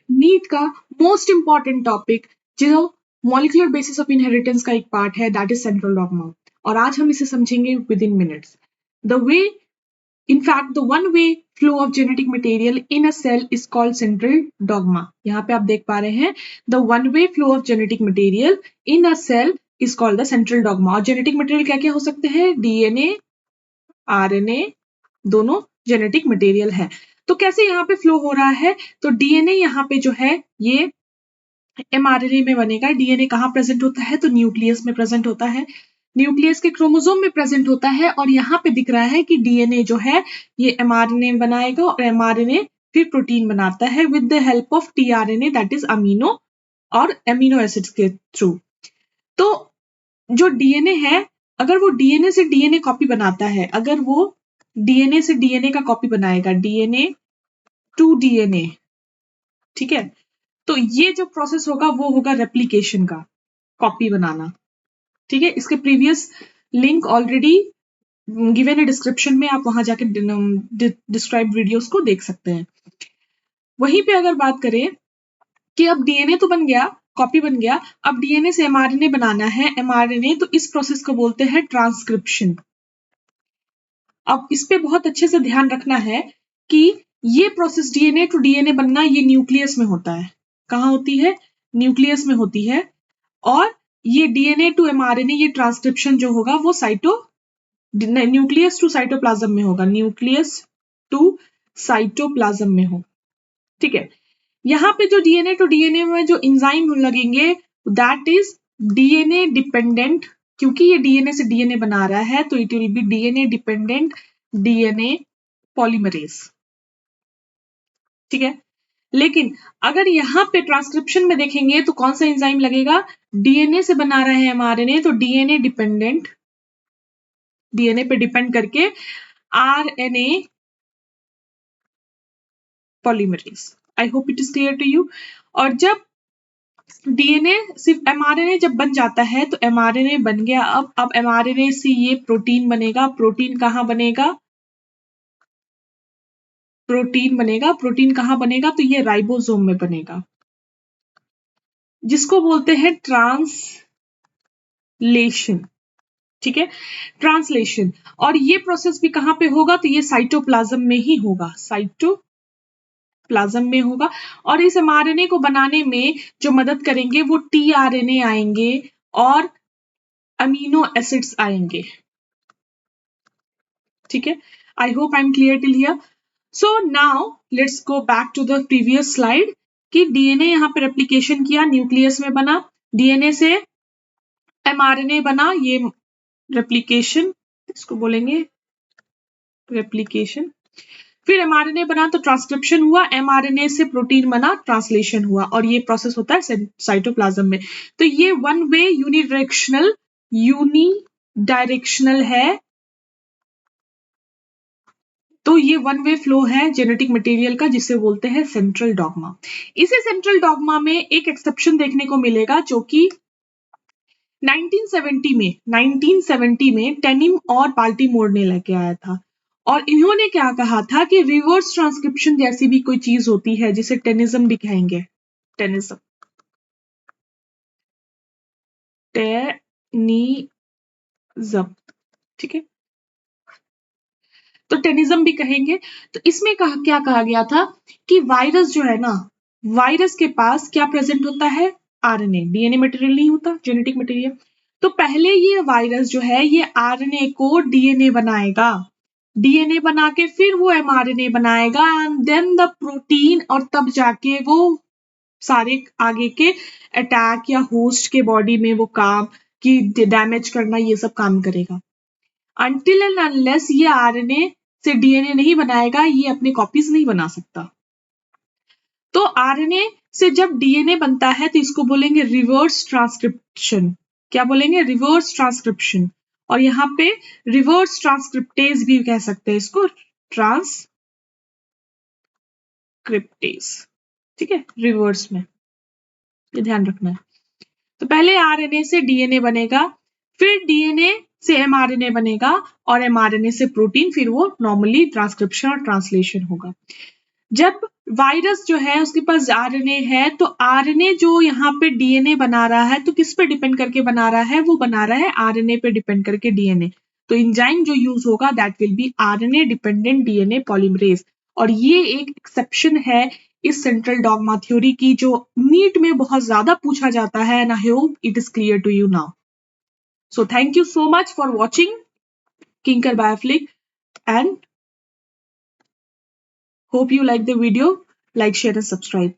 NEET का most important topic जो molecular basis of inheritance का एक पार्ट है, दैट इज सेंट्रल डॉग्मा। और आज हम इसे समझेंगे with in minutes. The way In fact, the one-way flow of genetic material in a cell is called central dogma. यहाँ पे आप देख पा रहे हैं the one-way flow of genetic material in a cell is called the central dogma. और genetic material क्या क्या हो सकते हैं? DNA, RNA, दोनों genetic material है। तो कैसे यहाँ पे फ्लो हो रहा है? तो DNA यहाँ पे जो है ये mRNA में बनेगा। DNA कहाँ प्रेजेंट होता है? तो न्यूक्लियस में प्रेजेंट होता है, न्यूक्लियस के क्रोमोसोम में प्रेजेंट होता है। और यहाँ पे दिख रहा है कि डीएनए जो है ये mRNA बनाएगा और mRNA फिर प्रोटीन बनाता है with the help of tRNA, that is amino और एमिनो एसिड्स के थ्रू। तो जो डीएनए है, अगर वो डीएनए से डीएनए कॉपी बनाता है, अगर वो डीएनए से डीएनए का कॉपी बनाएगा, डीएनए टू डीएनए, ठीक है, तो ये जो प्रोसेस होगा वो होगा रेप्लिकेशन का, कॉपी बनाना। ठीक है, इसके प्रीवियस लिंक ऑलरेडी गिवन है डिस्क्रिप्शन में, आप वहां जाके डिस्क्राइब वीडियोस को देख सकते हैं। वहीं पे अगर बात करें कि अब डीएनए तो बन गया, कॉपी बन गया, अब डीएनए से एमआरएनए बनाना है, एमआरएनए, तो इस प्रोसेस को बोलते हैं ट्रांसक्रिप्शन। अब इस पे बहुत अच्छे से ध्यान रखना है कि ये प्रोसेस डीएनए टू डीएनए बनना ये न्यूक्लियस में होता है। कहाँ होती है? न्यूक्लियस में होती है। और ये डीएनए टू एमआरएनए ये ट्रांसक्रिप्शन जो होगा वो न्यूक्लियस टू साइटोप्लाज्म में होगा, न्यूक्लियस टू साइटोप्लाज्म में हो। ठीक है, यहाँ पे जो डीएनए टू डीएनए में जो एंजाइम लगेंगे दैट इज डीएनए डिपेंडेंट, क्योंकि ये डीएनए से डीएनए बना रहा है तो it will be DNA dependent DNA polymerase. ठीक है, लेकिन अगर यहाँ पे ट्रांसक्रिप्शन में देखेंगे तो कौन सा एंजाइम लगेगा? डीएनए से बना रहे हैं एमआरएनए, तो डीएनए डिपेंडेंट, डीएनए पे डिपेंड करके RNA polymerase. I hope it is clear to you. और जब डीएनए सिर्फ एमआरएनए जब बन जाता है तो एमआरएनए बन गया, अब एमआरएनए से ये प्रोटीन बनेगा। प्रोटीन कहाँ बनेगा? प्रोटीन बनेगा। प्रोटीन कहाँ बनेगा? तो ये राइबोसोम में बनेगा, जिसको बोलते हैं ट्रांसलेशन। ठीक है, ट्रांसलेशन। और ये प्रोसेस भी कहाँ पे होगा? तो ये साइटोप्लाज्म में ही होगा, साइटोप्लाज्म में होगा। और इस एमआरएनए को बनाने में जो मदद करेंगे वो टीआरएनए आएंगे और अमीनो एसिड्स आएंगे। ठीक है, I hope I am clear till here. So now let's go back to the previous slide कि डीएनए यहाँ पे रेप्लिकेशन किया, न्यूक्लियस में बना, डीएनए से एमआरएनए बना, ये रेप्लिकेशन, इसको बोलेंगे रेप्लिकेशन। फिर एमआरएनए बना तो ट्रांसक्रिप्शन हुआ, एमआरएनए से प्रोटीन बना, ट्रांसलेशन हुआ, और ये प्रोसेस होता है साइटोप्लाज्म में। तो ये वन वे यूनिडायरेक्शनल है। तो ये वन वे फ्लो है जेनेटिक मटेरियल का, जिसे बोलते हैं सेंट्रल डॉग्मा। इसी सेंट्रल डॉग्मा में एक एक्सेप्शन देखने को मिलेगा जो कि 1970 में टेनिम और बाल्टीमोर ने लेके आया था। और इन्होंने क्या कहा था कि रिवर्स ट्रांसक्रिप्शन जैसी भी कोई चीज होती है जिसे टेनिज्म भी कहेंगे, टेनिज्म, ठीक है, तो टेनिज्म भी कहेंगे। तो इसमें क्या कहा गया था कि वायरस जो है ना, वायरस के पास क्या प्रेजेंट होता है? आरएनए, डीएनए मटेरियल नहीं होता, जेनेटिक मटेरियल। तो पहले ये वायरस जो है ये आरएनए को डीएनए बनाएगा, डीएनए बना के फिर वो एमआरएनए बनाएगा एंड देन द प्रोटीन, और तब जाके वो सारे आगे के अटैक या होस्ट के बॉडी में वो काम की डैमेज करना, ये सब काम करेगा। अनटिल एंड अनलेस ये आरएनए से डीएनए नहीं बनाएगा, ये अपने कॉपीज नहीं बना सकता। तो आरएनए से जब डीएनए बनता है तो इसको बोलेंगे रिवर्स ट्रांसक्रिप्शन। क्या बोलेंगे? Reverse transcription. और यहाँ पे रिवर्स ट्रांसक्रिप्टेज भी कह सकते हैं इसको, ट्रांसक्रिप्टेज। ठीक है, रिवर्स में, ये ध्यान रखना है। तो पहले आरएनए से डीएनए बनेगा, फिर डीएनए से एमआरएनए बनेगा, और एमआरएनए से प्रोटीन, फिर वो नॉर्मली ट्रांसक्रिप्शन और ट्रांसलेशन होगा। जब वायरस जो है उसके पास आरएनए है, तो आरएनए जो यहाँ पे डीएनए बना रहा है, तो किस पे डिपेंड करके बना रहा है? वो बना रहा है आरएनए पे डिपेंड करके डीएनए। तो एंजाइम जो यूज होगा that will be RNA dependent DNA polymerase. और ये एक एक्सेप्शन है इस सेंट्रल डॉगमा थ्योरी की, जो नीट में बहुत ज्यादा पूछा जाता है, and I hope it is clear to you now. So thank you so much for watching Kinker Bioflick, and hope you like the video. Like, share and subscribe.